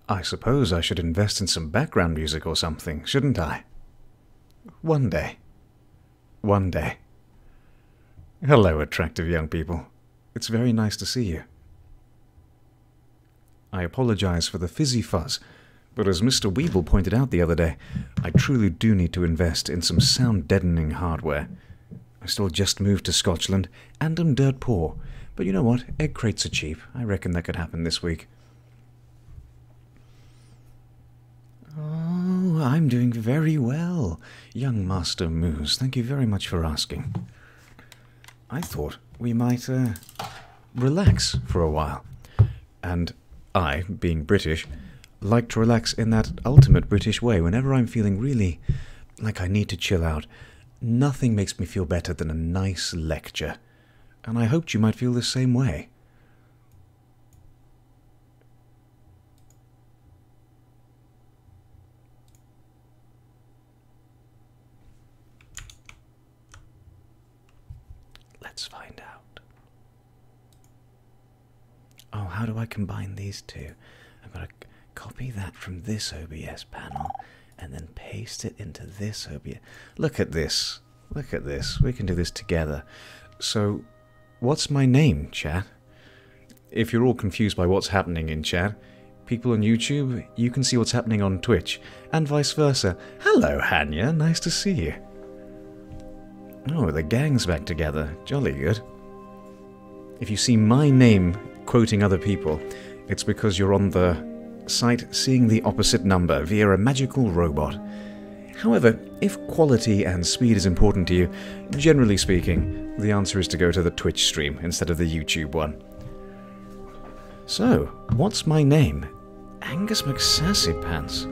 I suppose I should invest in some background music or something, shouldn't I? One day. One day. Hello, attractive young people. It's very nice to see you. I apologize for the fizzy fuzz, but as Mr. Weeble pointed out the other day, I truly do need to invest in some sound-deadening hardware. I still just moved to Scotland, and am dirt poor, but you know what? Egg crates are cheap. I reckon that could happen this week. Oh, I'm doing very well, young Master Moose. Thank you very much for asking. I thought we might, relax for a while. And I, being British, like to relax in that ultimate British way whenever I'm feeling really like I need to chill out. Nothing makes me feel better than a nice lecture. And I hoped you might feel the same way. Let's find out. Oh, how do I combine these two? I've got to copy that from this OBS panel and then paste it into this OBS. Look at this. Look at this. We can do this together. So, what's my name, chat? If you're all confused by what's happening in chat, people on YouTube, you can see what's happening on Twitch, and vice versa. Hello, Hanya. Nice to see you. Oh, the gang's back together. Jolly good. If you see my name quoting other people, it's because you're on the site seeing the opposite number via a magical robot. However, if quality and speed is important to you, generally speaking, the answer is to go to the Twitch stream instead of the YouTube one. So, what's my name? Angus McSassypants.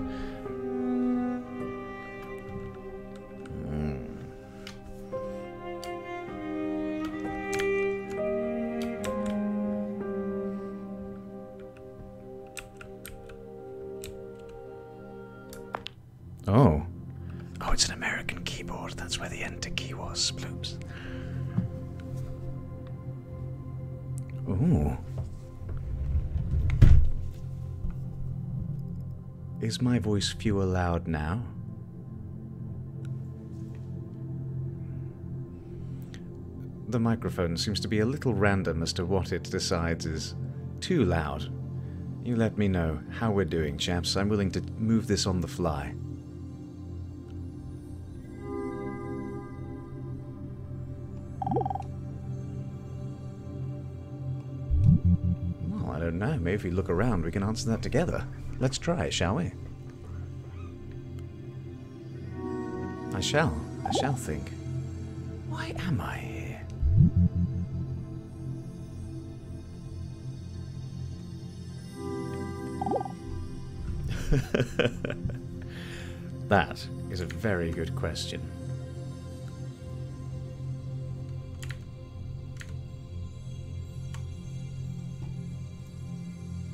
Oh. Oh, it's an American keyboard. That's where the enter key was. Sploops. Ooh. Is my voice fewer loud now? The microphone seems to be a little random as to what it decides is too loud. You let me know how we're doing, chaps. I'm willing to move this on the fly. Well, I don't know. Maybe if we look around, we can answer that together. Let's try, shall we? I shall think. Why am I here? That is a very good question.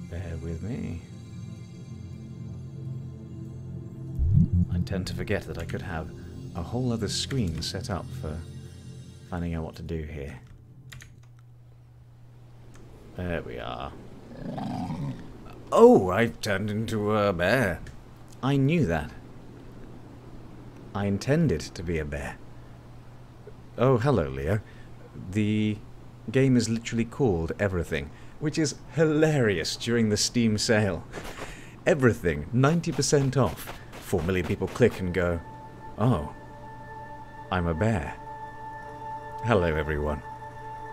Bear with me. I tend to forget that I could have a whole other screen set up for finding out what to do here. There we are. Oh, I've turned into a bear. I knew that. I intended to be a bear. Oh, hello, Leo. The game is literally called Everything, which is hilarious during the Steam sale. Everything, 90% off. 4 million people click and go, oh, I'm a bear. Hello, everyone.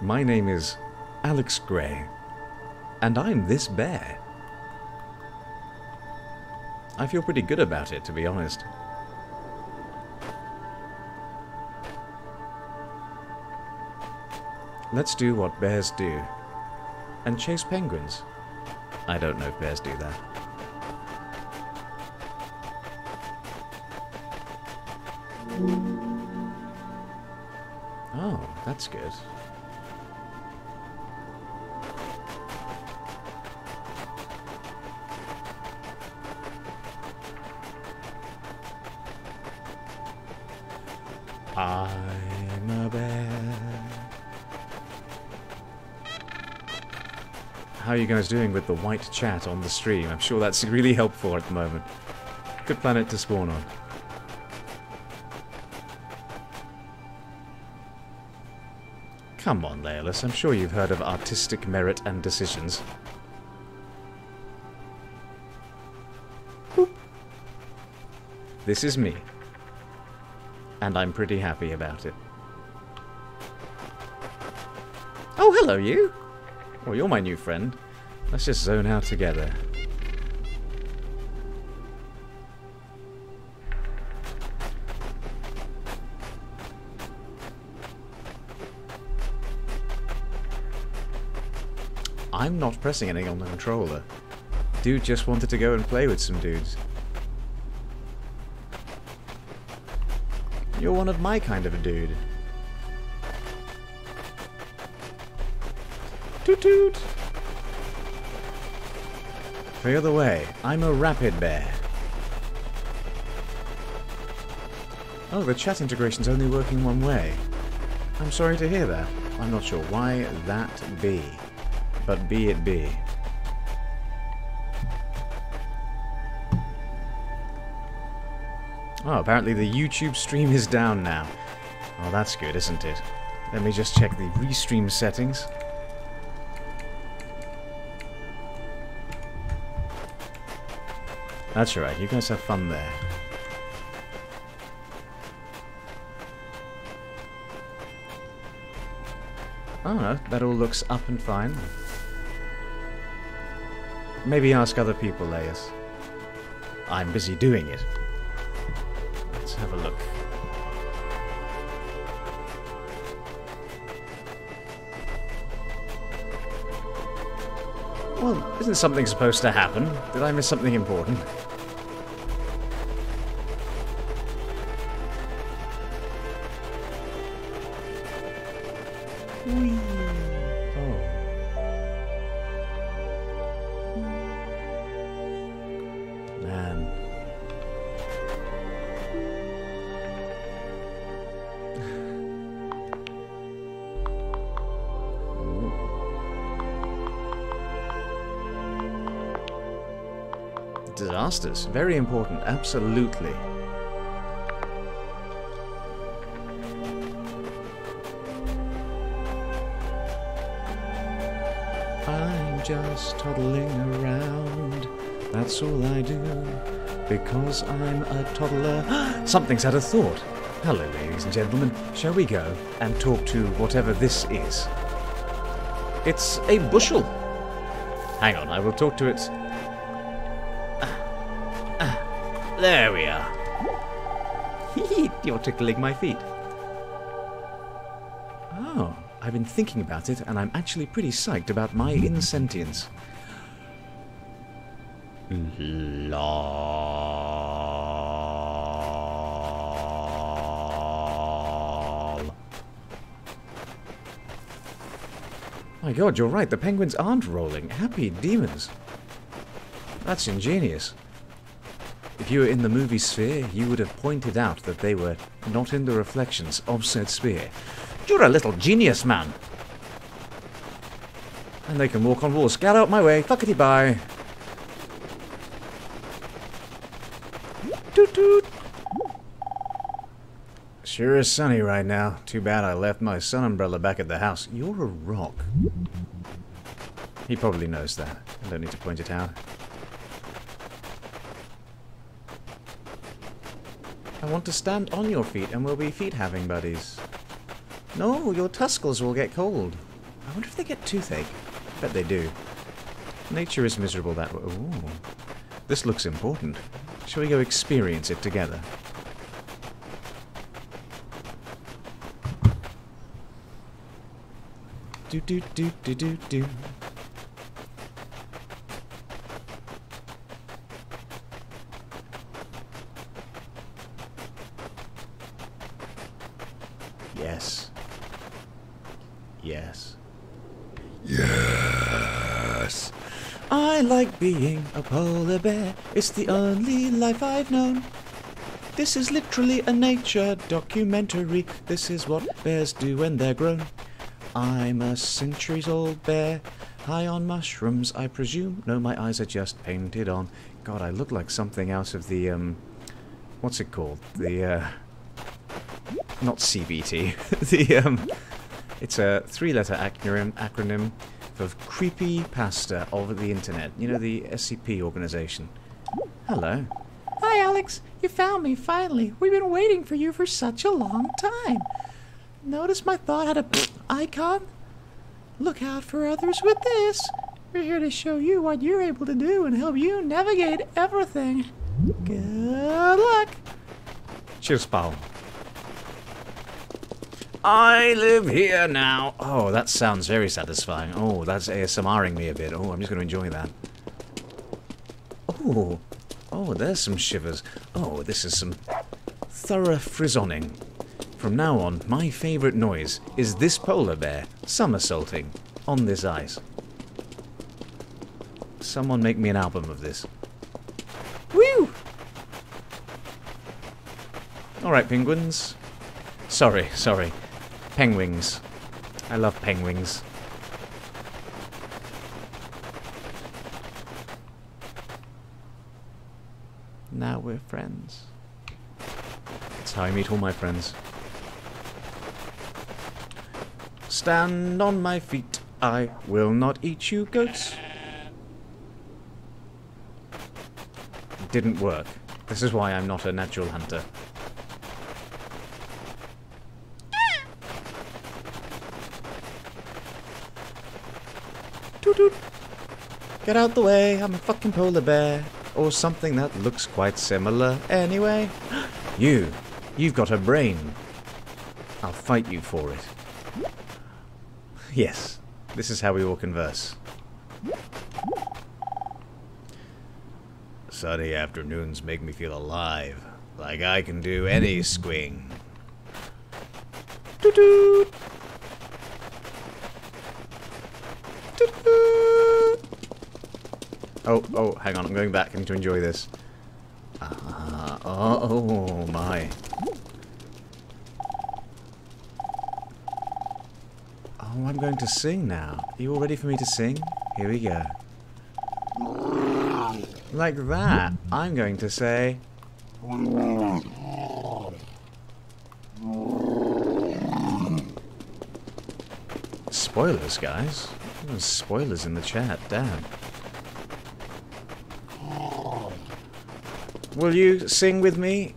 My name is Alex Gray, and I'm this bear. I feel pretty good about it, to be honest. Let's do what bears do. And chase penguins. I don't know if bears do that. Oh, that's good. I'm a bear. how are you guys doing with the white chat on the stream? I'm sure that's really helpful at the moment. Good planet to spawn on. Come on, Laelis, I'm sure you've heard of artistic merit and decisions. Boop. This is me. And I'm pretty happy about it. Oh, hello, you! Well, you're my new friend. Let's just zone out together. I'm not pressing anything on the controller. Dude just wanted to go and play with some dudes. You're one of my kind of a dude. Toot toot! Clear the way. I'm a rapid bear. Oh, the chat integration's only working one way. I'm sorry to hear that. I'm not sure why that be. But be it be. Oh, apparently the YouTube stream is down now. Oh, that's good, isn't it? Let me just check the restream settings. That's alright, you guys have fun there. Oh, no, that all looks up and fine. Maybe ask other people, Laius. I'm busy doing it. Let's have a look. Well, isn't something supposed to happen? Did I miss something important? Whee! Oh. Man. Disasters. Very important. Absolutely. I'm just toddling around. That's all I do. Because I'm a toddler. Something's had a thought. Hello, ladies and gentlemen. Shall we go and talk to whatever this is? It's a bushel. Hang on, I will talk to it. There we are. You're tickling my feet. Oh, I've been thinking about it, and I'm actually pretty psyched about my insentience. Lol. My god, you're right. The penguins aren't rolling. Happy demons. That's ingenious. If you were in the movie sphere, you would have pointed out that they were not in the reflections of said sphere. You're a little genius, man. And they can walk on walls. Get out my way. Fuckity bye. Toot toot. Sure is sunny right now. Too bad I left my sun umbrella back at the house. You're a rock. He probably knows that. I don't need to point it out. I want to stand on your feet and we'll be feet-having buddies. No, your tuscles will get cold. I wonder if they get toothache. I bet they do. Nature is miserable that way. Ooh. This looks important. Shall we go experience it together? Do do do do do do. Yes. Yes. Yes. I like being a polar bear. It's the only life I've known. This is literally a nature documentary. This is what bears do when they're grown. I'm a centuries-old bear. High on mushrooms, I presume? No, my eyes are just painted on. God, I look like something out of the, what's it called? The, not CBT. It's a 3-letter acronym for Creepy Pasta of the Internet. You know, the SCP organization. Hello. Hi, Alex. You found me, finally. We've been waiting for you for such a long time. Notice my thought had a icon? Look out for others with this. We're here to show you what you're able to do and help you navigate everything. Good luck. Cheers, pal. I live here now. Oh, that sounds very satisfying. Oh, that's ASMRing me a bit. Oh, I'm just going to enjoy that. Oh, oh, there's some shivers. Oh, this is some thorough frissoning. From now on, my favourite noise is this polar bear somersaulting on this ice. Someone make me an album of this. Woo! Alright, penguins. Sorry. Penguins. I love penguins. Now we're friends. That's how I meet all my friends. Stand on my feet, I will not eat you, goats. Didn't work. This is why I'm not a natural hunter. Toot toot. Get out the way, I'm a fucking polar bear. Or something that looks quite similar anyway. You've got a brain. I'll fight you for it. Yes, this is how we all converse. Sunny afternoons make me feel alive, like I can do any swing. Toot toot. Toot toot. Oh, hang on, I'm going back. I need to enjoy this. Oh my. Oh, I'm going to sing now. Are you all ready for me to sing? Here we go. Like that, I'm going to say... Spoilers, guys. There's spoilers in the chat, damn. Will you sing with me?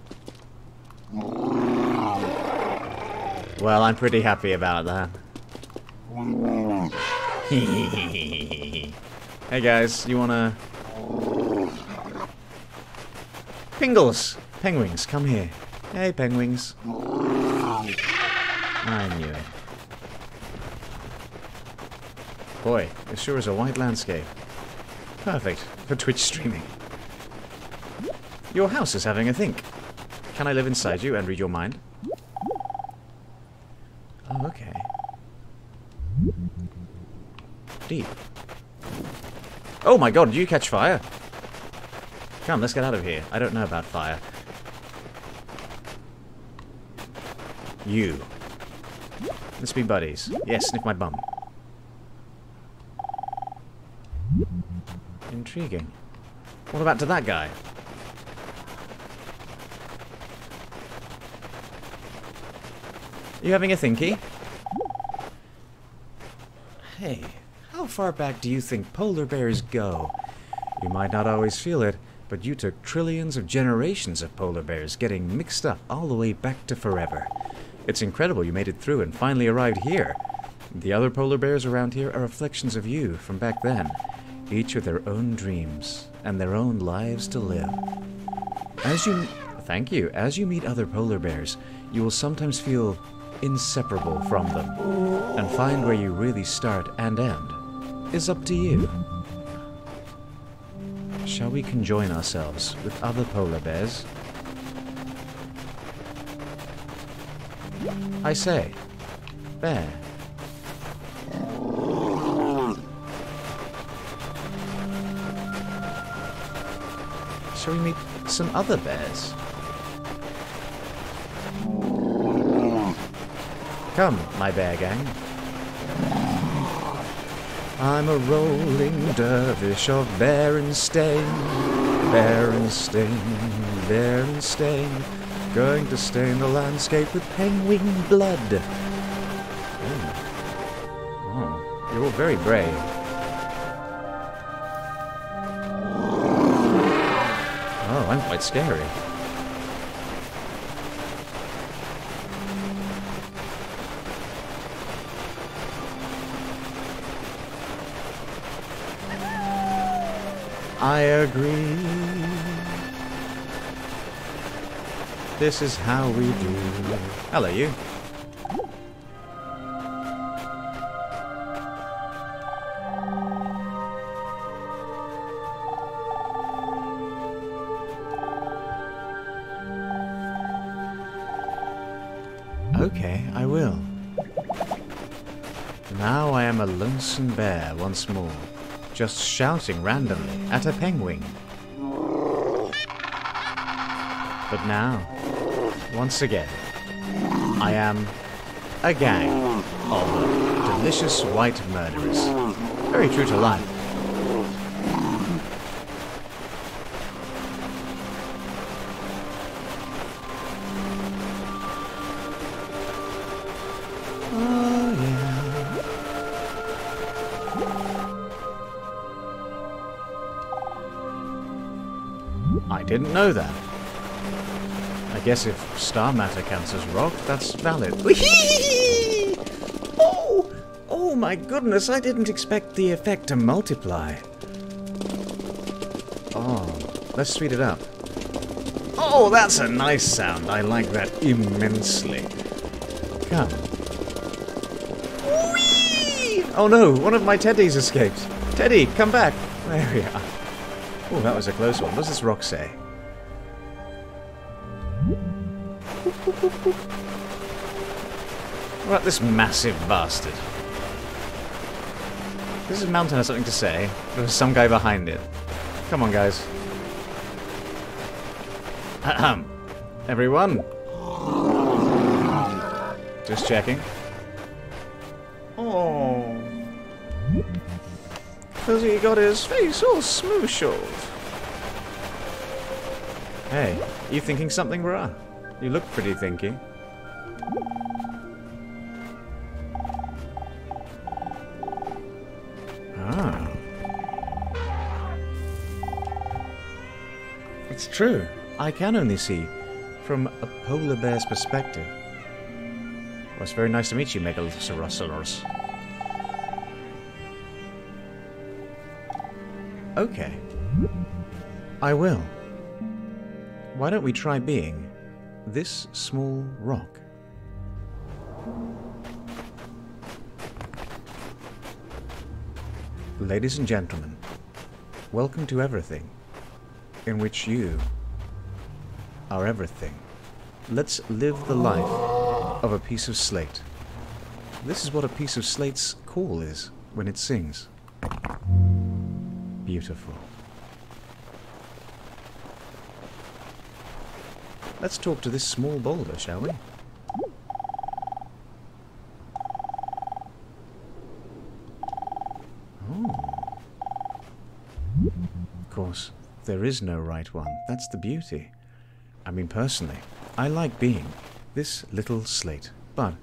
Well, I'm pretty happy about that. Hey guys, you wanna... Pingles! Penguins, come here. Hey, penguins. I knew it. Boy, this sure is a white landscape. Perfect for Twitch streaming. Your house is having a think. Can I live inside you and read your mind? Oh, okay. Deep. Oh my god, did you catch fire? Come, let's get out of here. I don't know about fire. You. Let's be buddies. Yes, sniff my bum. Intriguing. What about to that guy? You having a thinky? Hey, how far back do you think polar bears go? You might not always feel it, but you took trillions of generations of polar bears getting mixed up all the way back to forever. It's incredible you made it through and finally arrived here. The other polar bears around here are reflections of you from back then, each with their own dreams and their own lives to live. As you meet other polar bears, you will sometimes feel inseparable from them, and find where you really start and end is up to you. Shall we conjoin ourselves with other polar bears? I say, bear. Shall we meet some other bears? Come, my bear gang. I'm a rolling dervish of Berenstain, Berenstain, Berenstain, going to stain the landscape with penguin blood. Oh, you're all very brave. Oh, I'm quite scary. I agree. This is how we do. Hello, you. Okay, I will. Now I am a lonesome bear once more, just shouting randomly at a penguin. But now, once again, I am a gang of delicious white murderers. Very true to life. Oh, yeah. I didn't know that. I guess if star matter counts as rock, that's valid. Oh! Oh my goodness, I didn't expect the effect to multiply. Oh, let's speed it up. Oh, that's a nice sound. I like that immensely. Come. Whee! Oh no, one of my teddies escaped. Teddy, come back. There we are. Oh, that was a close one. What does this rock say? What about this massive bastard? This mountain has something to say. There's some guy behind it. Come on, guys. Ahem. Everyone. Just checking. Oh. Because he got his face all smoosh-shawled. Hey, you thinking something, brah? You look pretty thinky. Ah. It's true. I can only see from a polar bear's perspective. Well, it's very nice to meet you, Megalosaurus. Okay. I will. Why don't we try being this small rock? Ladies and gentlemen, welcome to everything, in which you are everything. Let's live the life of a piece of slate. This is what a piece of slate's call is when it sings. Beautiful. Let's talk to this small boulder, shall we? Oh. Of course, there is no right one. That's the beauty. I mean, personally, I like being this little slate. But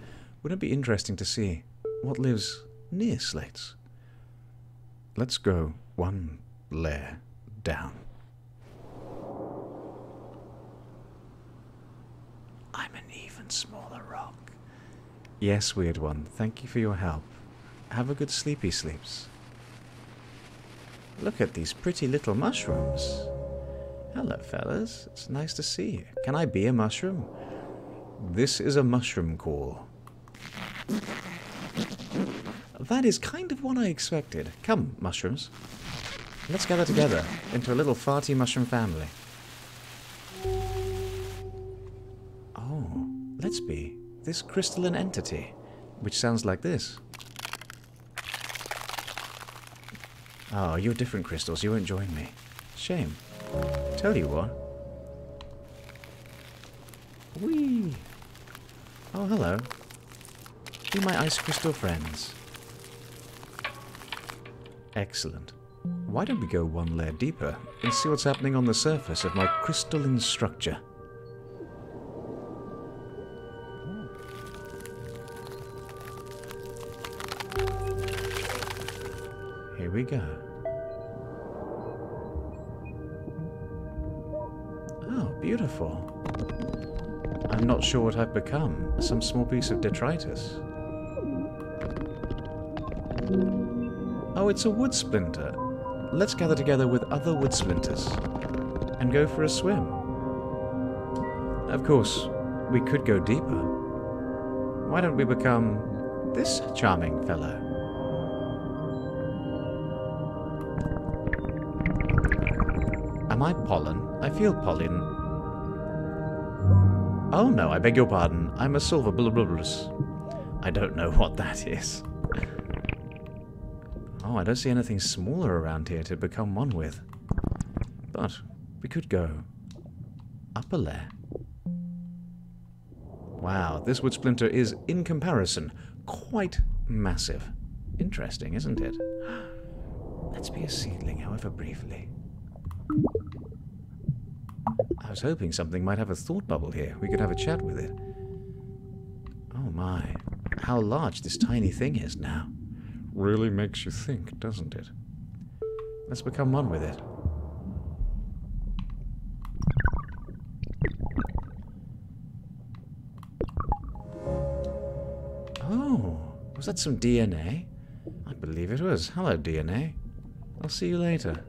wouldn't it be interesting to see what lives near slates? Let's go one layer down. I'm an even smaller rock. Yes, weird one. Thank you for your help. Have a good sleepy sleeps. Look at these pretty little mushrooms. Hello, fellas. It's nice to see you. Can I be a mushroom? This is a mushroom call. That is kind of what I expected. Come, mushrooms. Let's gather together into a little farty mushroom family. Oh, let's be this crystalline entity, which sounds like this. Oh, you're different crystals. You won't join me. Shame. Tell you what. Whee! Oh, hello. Be my ice crystal friends. Excellent. Why don't we go one layer deeper and see what's happening on the surface of my crystalline structure? Here we go. Oh, beautiful. I'm not sure what I've become. Some small piece of detritus. Oh, it's a wood splinter. Let's gather together with other wood splinters and go for a swim. Of course, we could go deeper. Why don't we become this charming fellow? Am I pollen? I feel pollen. Oh no, I beg your pardon. I'm a silver bulbulus. I don't know what that is. Oh, I don't see anything smaller around here to become one with. But we could go up a layer. Wow, this wood splinter is, in comparison, quite massive. Interesting, isn't it? Let's be a seedling, however briefly. I was hoping something might have a thought bubble here. We could have a chat with it. Oh my, how large this tiny thing is now. Really makes you think, doesn't it? Let's become one with it. Oh, was that some DNA? I believe it was. Hello, DNA. I'll see you later.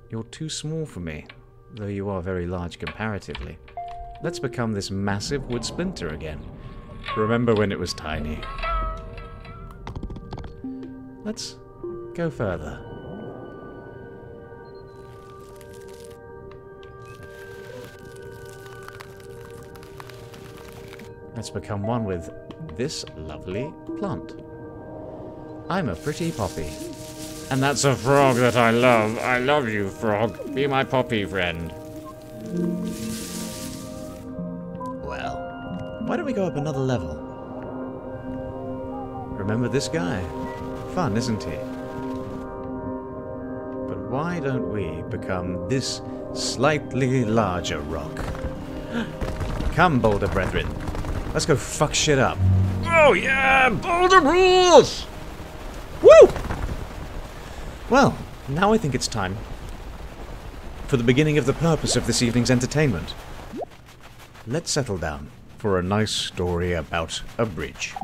You're too small for me, though you are very large comparatively. Let's become this massive wood splinter again. Remember when it was tiny. Let's go further. Let's become one with this lovely plant. I'm a pretty poppy. And that's a frog that I love. I love you, frog. Be my poppy friend. Well, why don't we go up another level? Remember this guy? Fun, isn't he? But why don't we become this slightly larger rock? Come, boulder brethren. Let's go fuck shit up. Oh yeah, boulder rules! Woo! Well, now I think it's time for the beginning of the purpose of this evening's entertainment. Let's settle down for a nice story about a bridge.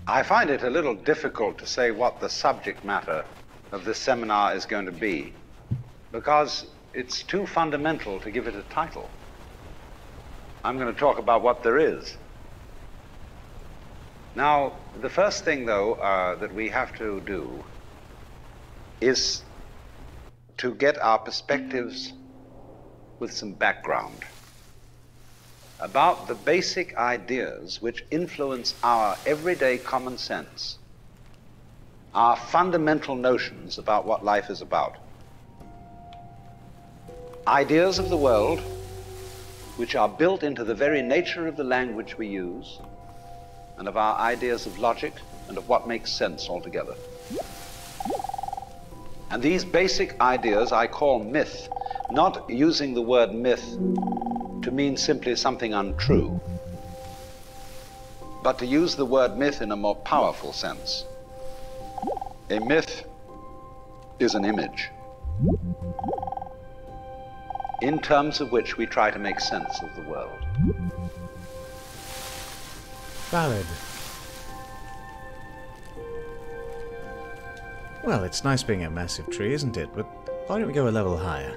I find it a little difficult to say what the subject matter of this seminar is going to be, because it's too fundamental to give it a title. I'm going to talk about what there is. Now, the first thing, though, that we have to do is to get our perspectives with some background about the basic ideas which influence our everyday common sense, our fundamental notions about what life is about. Ideas of the world which are built into the very nature of the language we use, and of our ideas of logic and of what makes sense altogether. And these basic ideas I call myth, not using the word myth to mean simply something untrue, but to use the word myth in a more powerful sense. A myth is an image, in terms of which we try to make sense of the world. Valid. Well, it's nice being a massive tree, isn't it? But why don't we go a level higher?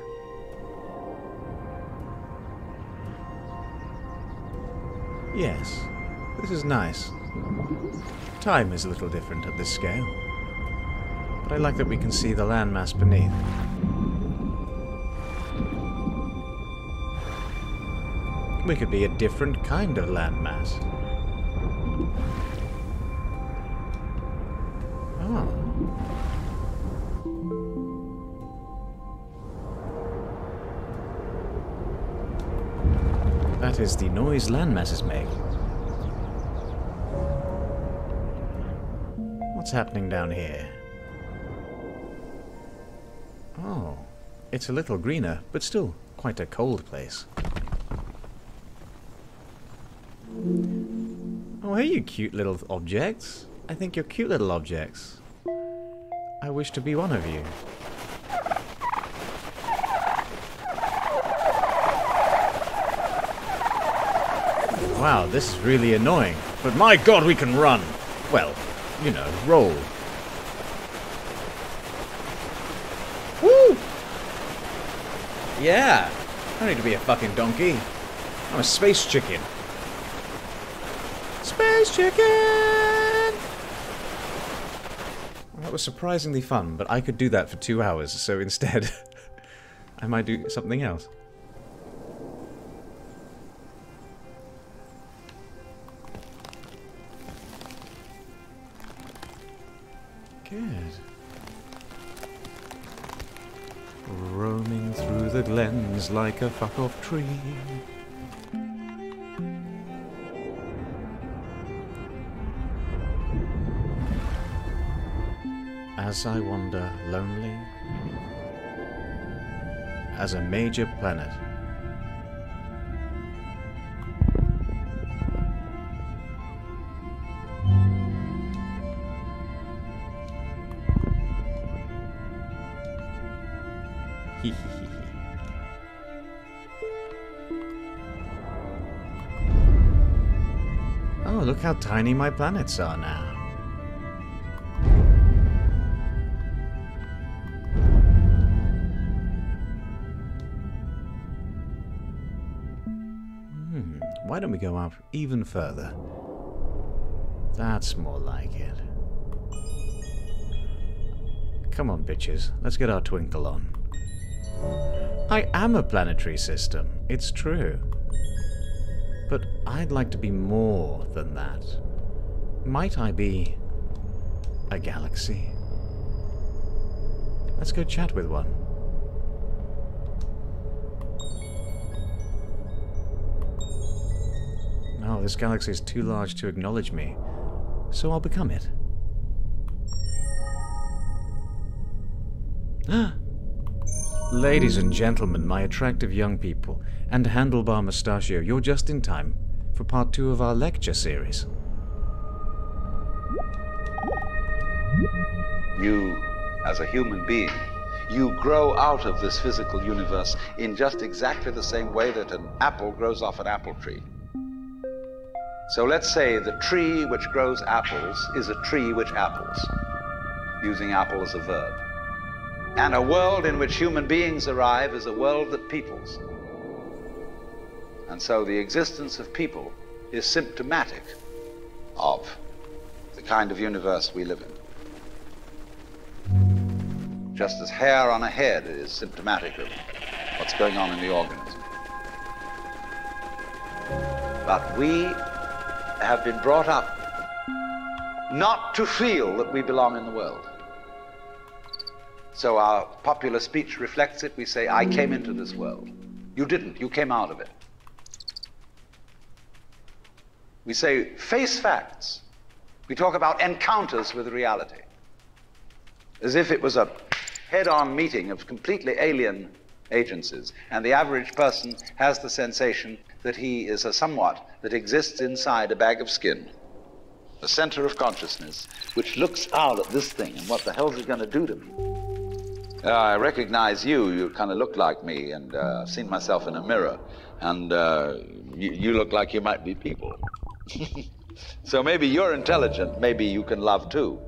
Yes, this is nice. Time is a little different at this scale. But I like that we can see the landmass beneath. We could be a different kind of landmass. Oh. That is the noise landmasses make. What's happening down here? Oh, it's a little greener, but still quite a cold place. Oh, hey, you cute little objects. I think you're cute little objects. I wish to be one of you. Wow, this is really annoying. But my god, we can run! Well, you know, roll. Woo! Yeah! I don't need to be a fucking donkey. I'm a space chicken. Space chicken! Well, that was surprisingly fun, but I could do that for 2 hours, so instead, I might do something else. Good. Roaming through the glens like a fuck-off tree. As I wander lonely as a major planet. Oh, look how tiny my planets are now. Why don't we go up even further? That's more like it. Come on, bitches. Let's get our twinkle on. I am a planetary system. It's true. But I'd like to be more than that. Might I be a galaxy? Let's go chat with one. No, this galaxy is too large to acknowledge me, so I'll become it. Ladies and gentlemen, my attractive young people, and handlebar mustachio, you're just in time for part 2 of our lecture series. You, as a human being, you grow out of this physical universe in just exactly the same way that an apple grows off an apple tree. So let's say the tree which grows apples is a tree which apples, using apple as a verb. And a world in which human beings arrive is a world that peoples. And so the existence of people is symptomatic of the kind of universe we live in. Just as hair on a head is symptomatic of what's going on in the organism. But we have been brought up not to feel that we belong in the world. So our popular speech reflects it. We say, I came into this world. You didn't. You came out of it. We say, face facts. We talk about encounters with reality, as if it was a head-on meeting of completely alien agencies, and the average person has the sensation that he is a somewhat that exists inside a bag of skin, a center of consciousness, which looks out at this thing, and what the hell is it going to do to me? I recognize you. You kind of look like me, and I've seen myself in a mirror, and you look like you might be people. So maybe you're intelligent, maybe you can love too,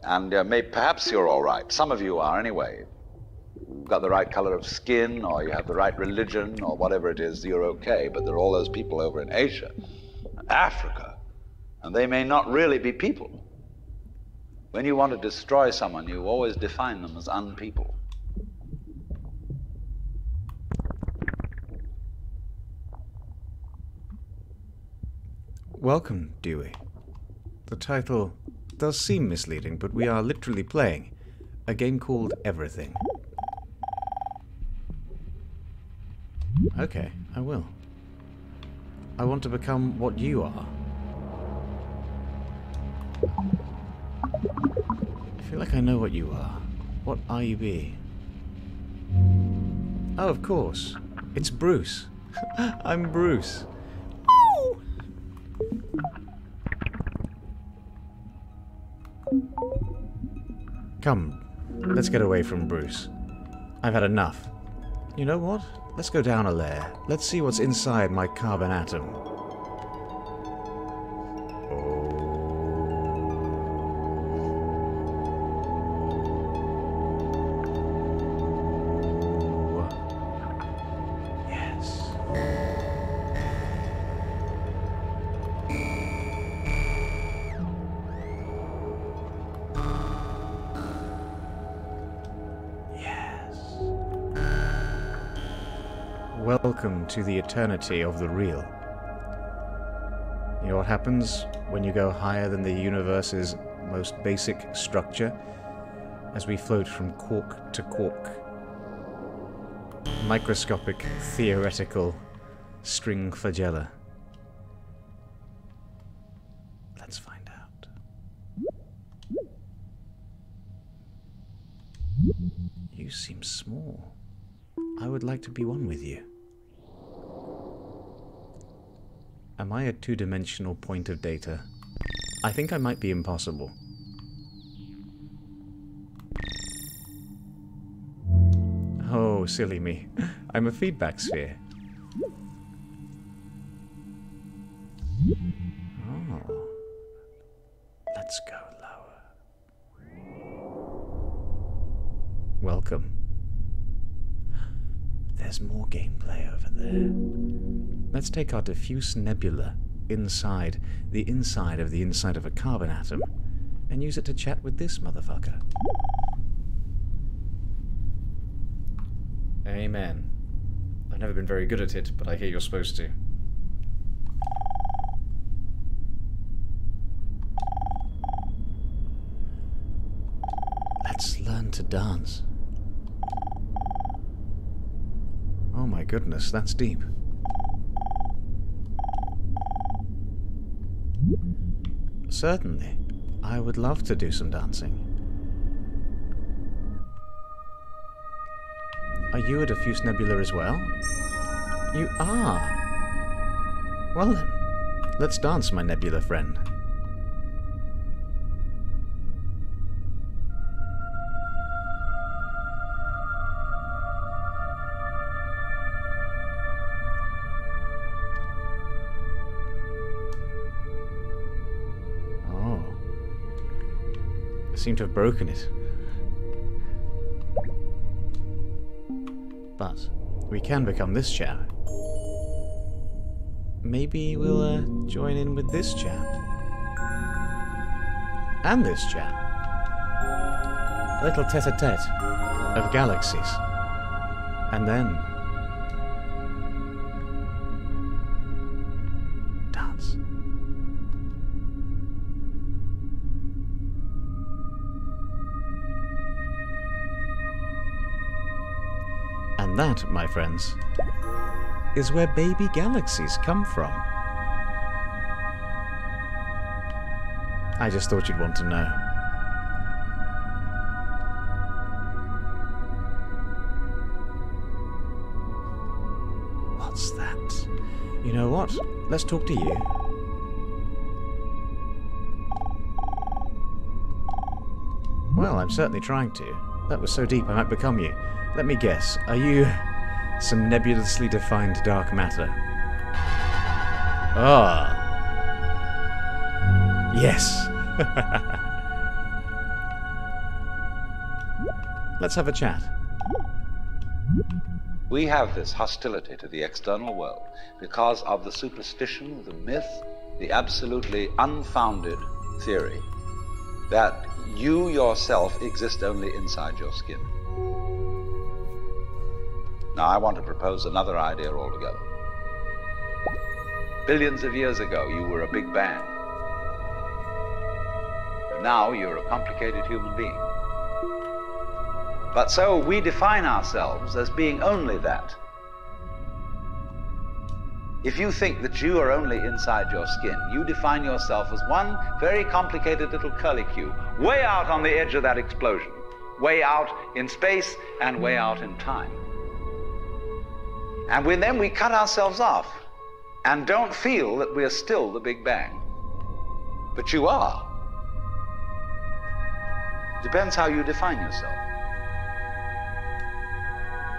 and perhaps you're all right. Some of you are anyway. You've got the right color of skin, or you have the right religion, or whatever it is, you're okay. But there are all those people over in Asia, Africa, and they may not really be people. When you want to destroy someone, you always define them as unpeople. Welcome, Dewey. The title does seem misleading, but we are literally playing a game called Everything. Okay, I will. I want to become what you are. I feel like I know what you are. What are you be? Oh, of course. It's Bruce. I'm Bruce. Ooh. Come, let's get away from Bruce. I've had enough. You know what? Let's go down a layer. Let's see what's inside my carbon atom. Welcome to the eternity of the real. You know what happens when you go higher than the universe's most basic structure? As we float from quark to quark. Microscopic, theoretical string flagella. Let's find out. You seem small. I would like to be one with you. Am I a two-dimensional point of data? I think I might be impossible. Oh, silly me. I'm a feedback sphere. Oh. Let's go lower. Welcome. There's more gameplay over there. Let's take our diffuse nebula inside the inside of a carbon atom and use it to chat with this motherfucker. Amen. I've never been very good at it, but I hear you're supposed to. Let's learn to dance. Oh my goodness, that's deep. Certainly. I would love to do some dancing. Are you a diffuse nebula as well? You are. Well then, let's dance, my nebula friend. Seem to have broken it. But we can become this chap. Maybe we'll join in with this chap. And this chap. A little tete-a-tete of galaxies. And then dance. And that, my friends, is where baby galaxies come from. I just thought you'd want to know. What's that? You know what? Let's talk to you. Well, I'm certainly trying to. That was so deep I might become you. Let me guess, are you some nebulously defined dark matter? Ah. Yes. Let's have a chat. We have this hostility to the external world because of the superstition, the myth, the absolutely unfounded theory that you yourself exist only inside your skin. Now, I want to propose another idea altogether. Billions of years ago, you were a big bang. Now, you're a complicated human being. But so we define ourselves as being only that. If you think that you are only inside your skin, you define yourself as one very complicated little curlicue, way out on the edge of that explosion, way out in space and way out in time. And then we cut ourselves off and don't feel that we are still the Big Bang. But you are. Depends how you define yourself.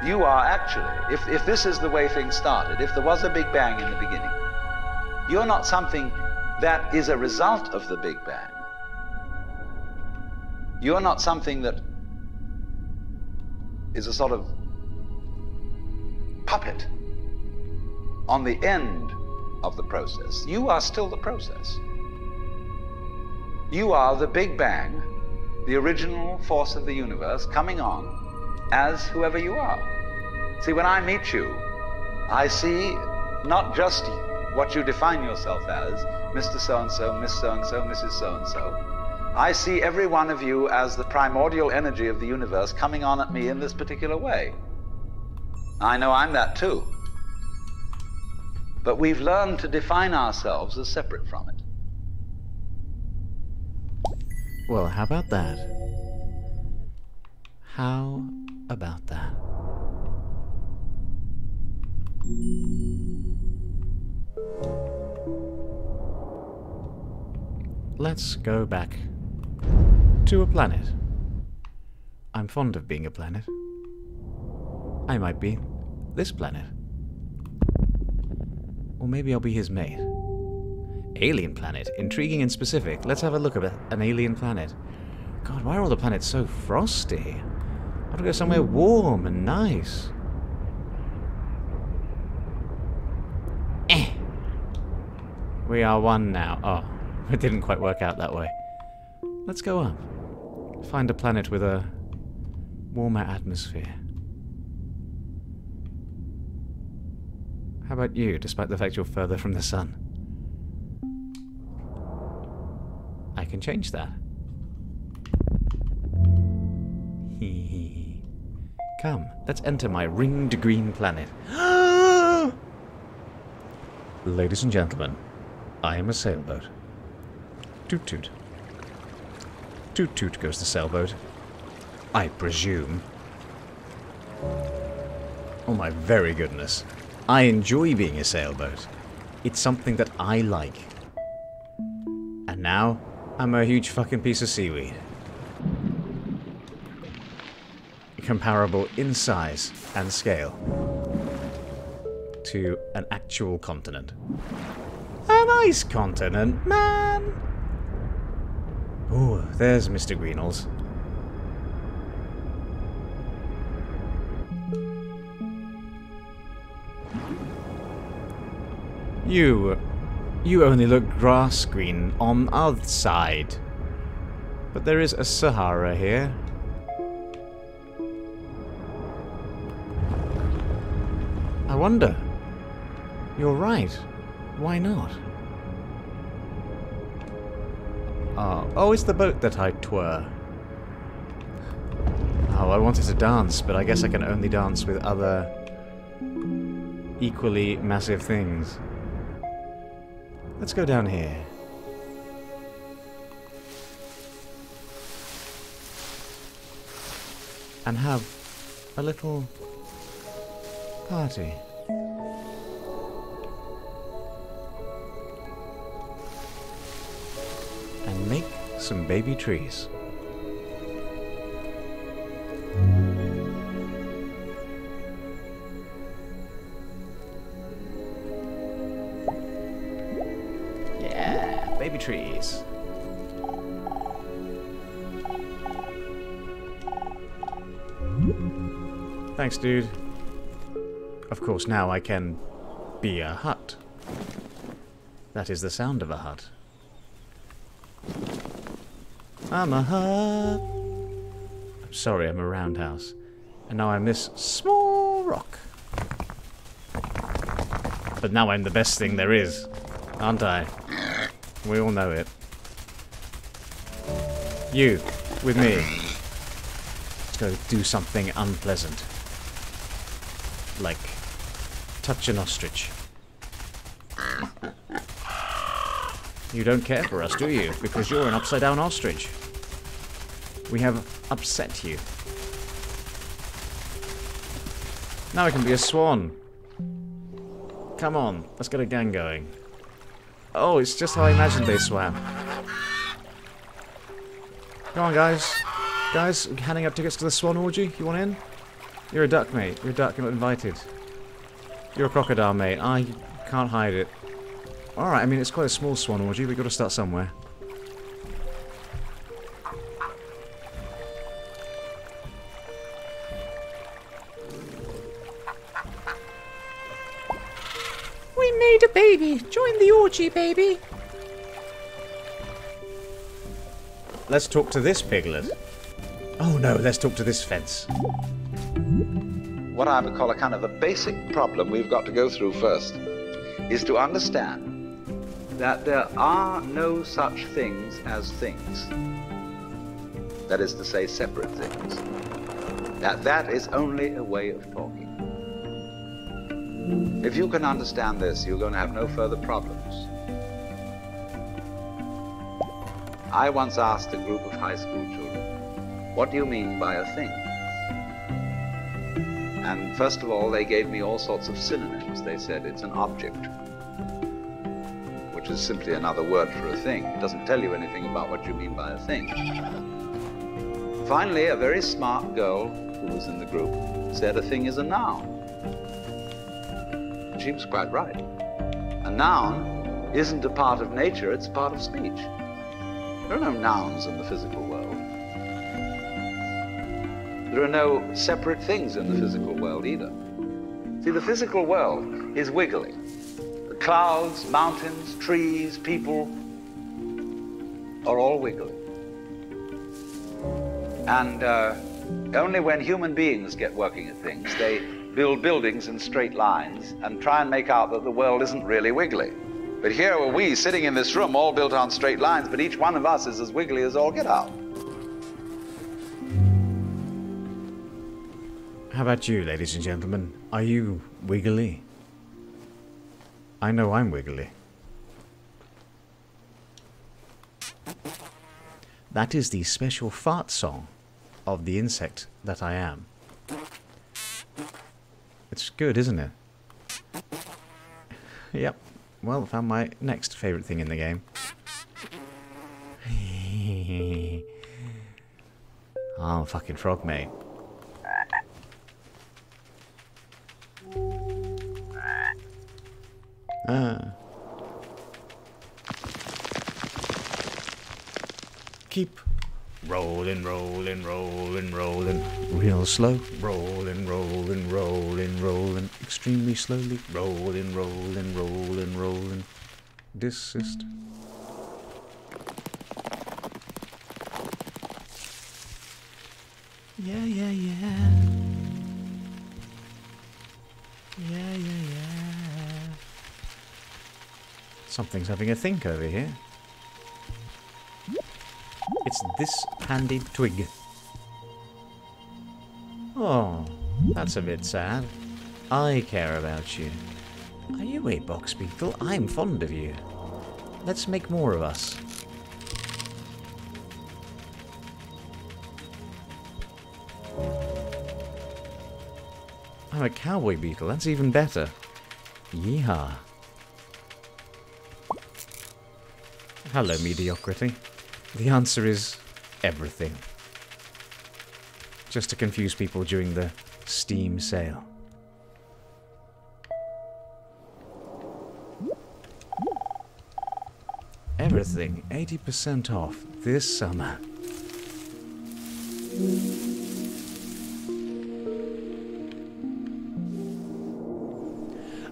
You are actually, if this is the way things started, if there was a Big Bang in the beginning, you're not something that is a result of the Big Bang. You're not something that is a sort of puppet on the end of the process. You are still the process. You are the Big Bang, the original force of the universe coming on as whoever you are. See, when I meet you, I see not just what you define yourself as, Mr. So-and-so, Miss So-and-so, Mrs. So-and-so. I see every one of you as the primordial energy of the universe coming on at me in this particular way. I know I'm that too. But we've learned to define ourselves as separate from it. Well, how about that? How about that? Let's go back to a planet. I'm fond of being a planet. I might be this planet. Or maybe I'll be his mate. Alien planet. Intriguing and specific. Let's have a look at an alien planet. God, why are all the planets so frosty? I want to go somewhere warm and nice. We are one now. Oh, it didn't quite work out that way. Let's go up. Find a planet with a warmer atmosphere. How about you, despite the fact you're further from the sun? I can change that. Come, let's enter my ringed green planet. Ladies and gentlemen, I am a sailboat. Toot toot. Toot toot goes the sailboat. I presume. Oh my very goodness. I enjoy being a sailboat. It's something that I like. And now, I'm a huge fucking piece of seaweed. Comparable in size and scale to an actual continent. An ice continent, man! Ooh, there's Mr. Greenhalls. You only look grass green on our side. But there is a Sahara here. I wonder. You're right. Why not? Oh, it's the boat that I twirl. Oh, I wanted to dance, but I guess I can only dance with other equally massive things. Let's go down here. And have a little party. And make some baby trees. Yeah, baby trees. Thanks, dude. Of course, now I can be a hut. That is the sound of a hut. I'm a hut. I'm sorry, I'm a roundhouse. And now I'm this small rock. But now I'm the best thing there is, aren't I? We all know it. You, with me. Let's go do something unpleasant. Like touch an ostrich. You don't care for us, do you? Because you're an upside-down ostrich. We have upset you. Now I can be a swan. Come on, let's get a gang going. Oh, it's just how I imagined they swam. Come on, guys. Guys, handing out tickets to the swan orgy. You want in? You're a duck, mate. You're a duck. You're not invited. You're a crocodile, mate. I can't hide it. Alright, I mean, it's quite a small swan orgy. We've got to start somewhere. We made a baby. Join the orgy, baby. Let's talk to this piglet. Oh no, let's talk to this fence. What I would call a kind of a basic problem we've got to go through first is to understand that there are no such things as things. That is to say, separate things. That is only a way of talking. If you can understand this, you're going to have no further problems. I once asked a group of high school children, what do you mean by a thing? And first of all, they gave me all sorts of synonyms. They said it's an object, which is simply another word for a thing. It doesn't tell you anything about what you mean by a thing. Finally, a very smart girl who was in the group said a thing is a noun. She was quite right. A noun isn't a part of nature, it's a part of speech. There are no nouns in the physical world. There are no separate things in the physical world either. See, the physical world is wiggly. The clouds, mountains, trees, people are all wiggly. And only when human beings get working at things, they build buildings in straight lines and try and make out that the world isn't really wiggly. But here are we sitting in this room all built on straight lines, but each one of us is as wiggly as all get out. How about you, ladies and gentlemen? Are you wiggly? I know I'm wiggly. That is the special fart song of the insect that I am. It's good, isn't it? Yep. Well, I found my next favourite thing in the game. Oh, fucking frog, mate. Keep rolling, rolling, rolling, rolling. Real slow. Rolling, rolling, rolling, rolling. Extremely slowly. Rolling, rolling, rolling, rolling. Desist. Yeah, yeah, yeah. Yeah, yeah, yeah. Something's having a think over here. It's this handy twig. Oh, that's a bit sad. I care about you. Are you a box beetle? I'm fond of you. Let's make more of us. I'm a cowboy beetle. That's even better. Yeehaw. Hello, mediocrity. The answer is everything. Just to confuse people during the Steam sale. Everything 80% off this summer.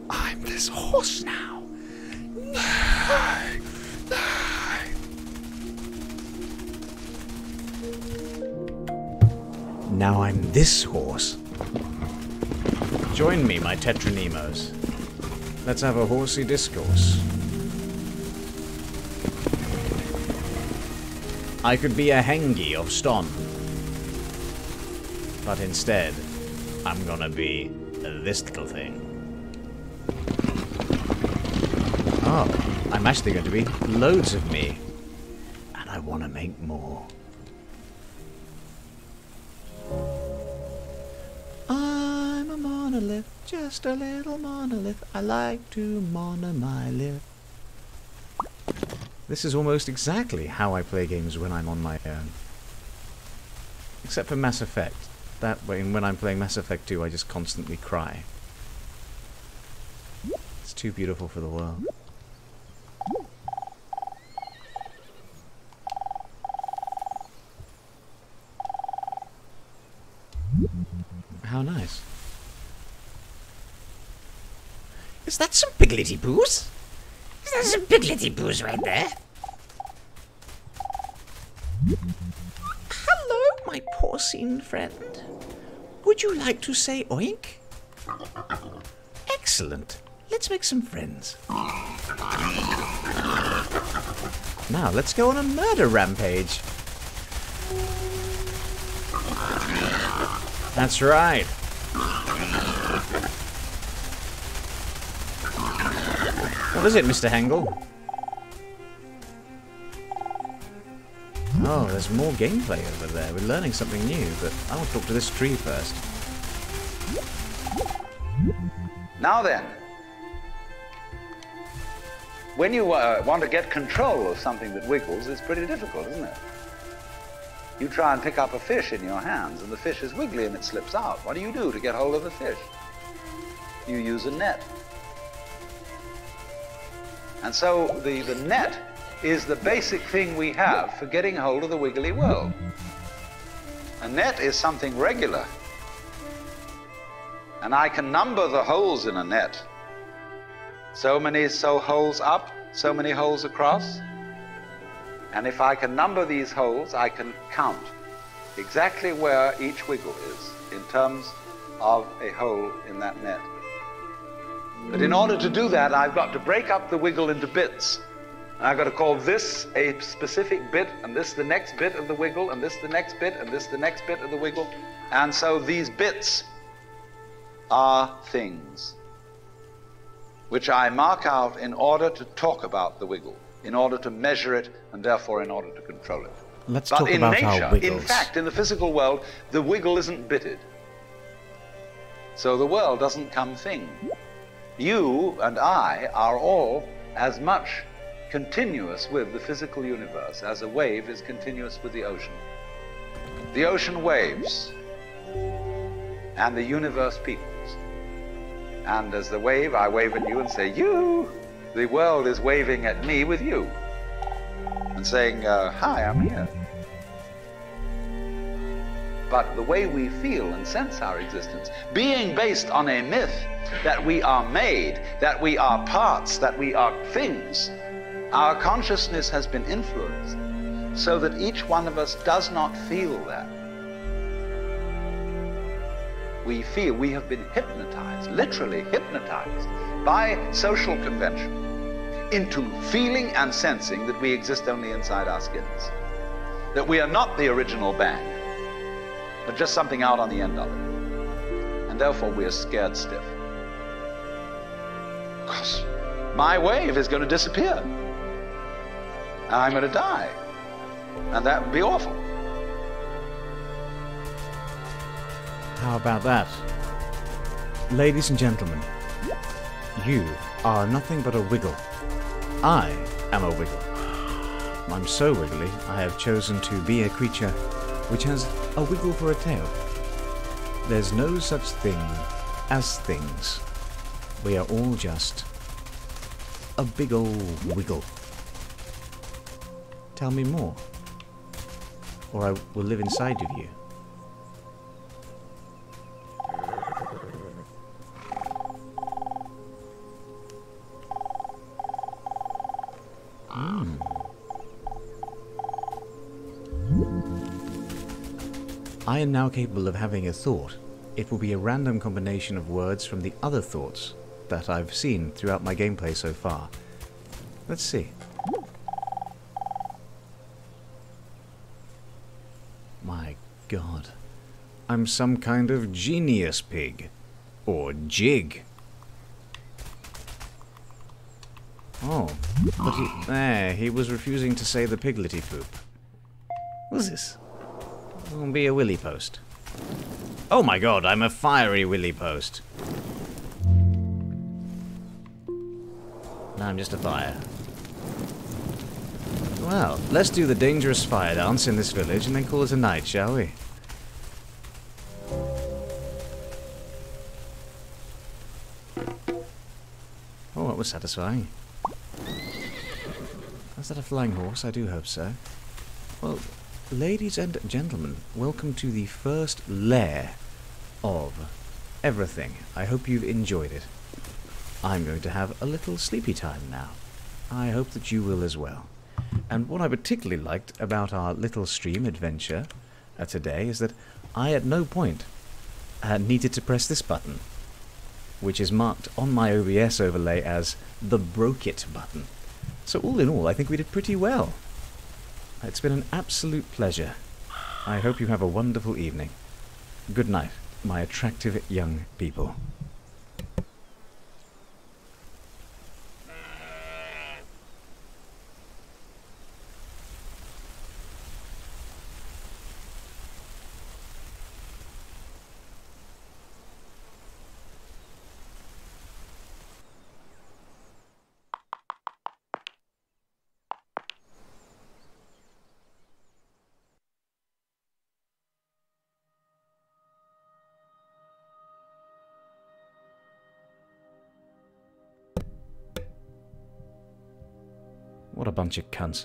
I'm this horse now. Now I'm this horse. Join me, my tetranemos. Let's have a horsey discourse. I could be a hengi of Ston. But instead, I'm gonna be this little thing. Oh, I'm actually going to be loads of me. And I want to make more. I'm a monolith, just a little monolith. I like to mono my lith. This is almost exactly how I play games when I'm on my own. Except for Mass Effect. That way, when I'm playing Mass Effect 2, I just constantly cry. It's too beautiful for the world. How nice. Is that some pigglety poos? Is that some pigglety poos right there? Hello, my porcine friend. Would you like to say oink? Excellent. Let's make some friends. Now, let's go on a murder rampage. That's right. What is it, Mr. Hengel? Oh, there's more gameplay over there. We're learning something new, but I want to talk to this tree first. Now then, when you want to get control of something that wiggles, it's pretty difficult, isn't it? You try and pick up a fish in your hands, and the fish is wiggly and it slips out. What do you do to get hold of the fish? You use a net. And so the net is the basic thing we have for getting hold of the wiggly world. A net is something regular. And I can number the holes in a net. So many holes up, so many holes across. And if I can number these holes, I can count exactly where each wiggle is in terms of a hole in that net. But in order to do that, I've got to break up the wiggle into bits. And I've got to call this a specific bit, and this the next bit of the wiggle, and this the next bit, and this the next bit of the wiggle. And so these bits are things which I mark out in order to talk about the wiggle, in order to measure it, and therefore in order to control it. Let's talk about our wiggles. In fact, in the physical world, the wiggle isn't bitted. So the world doesn't come thing. You and I are all as much continuous with the physical universe as a wave is continuous with the ocean. The ocean waves, and the universe peoples. And as the wave, I wave at you and say, you! The world is waving at me with you. And saying, hi, I'm here. But the way we feel and sense our existence, being based on a myth that we are made, that we are parts, that we are things, our consciousness has been influenced so that each one of us does not feel that. We feel we have been hypnotized, literally hypnotized, by social convention into feeling and sensing that we exist only inside our skins, that we are not the original bang, but just something out on the end of it. And therefore we are scared stiff. Because my wave is going to disappear. And I'm going to die. And that would be awful. How about that? Ladies and gentlemen, you are nothing but a wiggle. I am a wiggle. I'm so wiggly, I have chosen to be a creature which has a wiggle for a tail. There's no such thing as things. We are all just a big old wiggle. Tell me more, or I will live inside of you. I am now capable of having a thought. It will be a random combination of words from the other thoughts that I've seen throughout my gameplay so far. Let's see. My God. I'm some kind of genius pig. Or jig. Oh, but he was refusing to say the piglety poop. What's this? It'll be a willy post. Oh my god, I'm a fiery willy post. Now I'm just a fire. Well, let's do the dangerous fire dance in this village and then call it a night, shall we? Oh, that was satisfying. Is that a flying horse? I do hope so. Well, ladies and gentlemen, welcome to the first lair of everything. I hope you've enjoyed it. I'm going to have a little sleepy time now. I hope that you will as well. And what I particularly liked about our little stream adventure today is that I at no point needed to press this button, which is marked on my OBS overlay as the broke it button. So all in all, I think we did pretty well. It's been an absolute pleasure. I hope you have a wonderful evening. Good night, my attractive young people. What a bunch of cunts.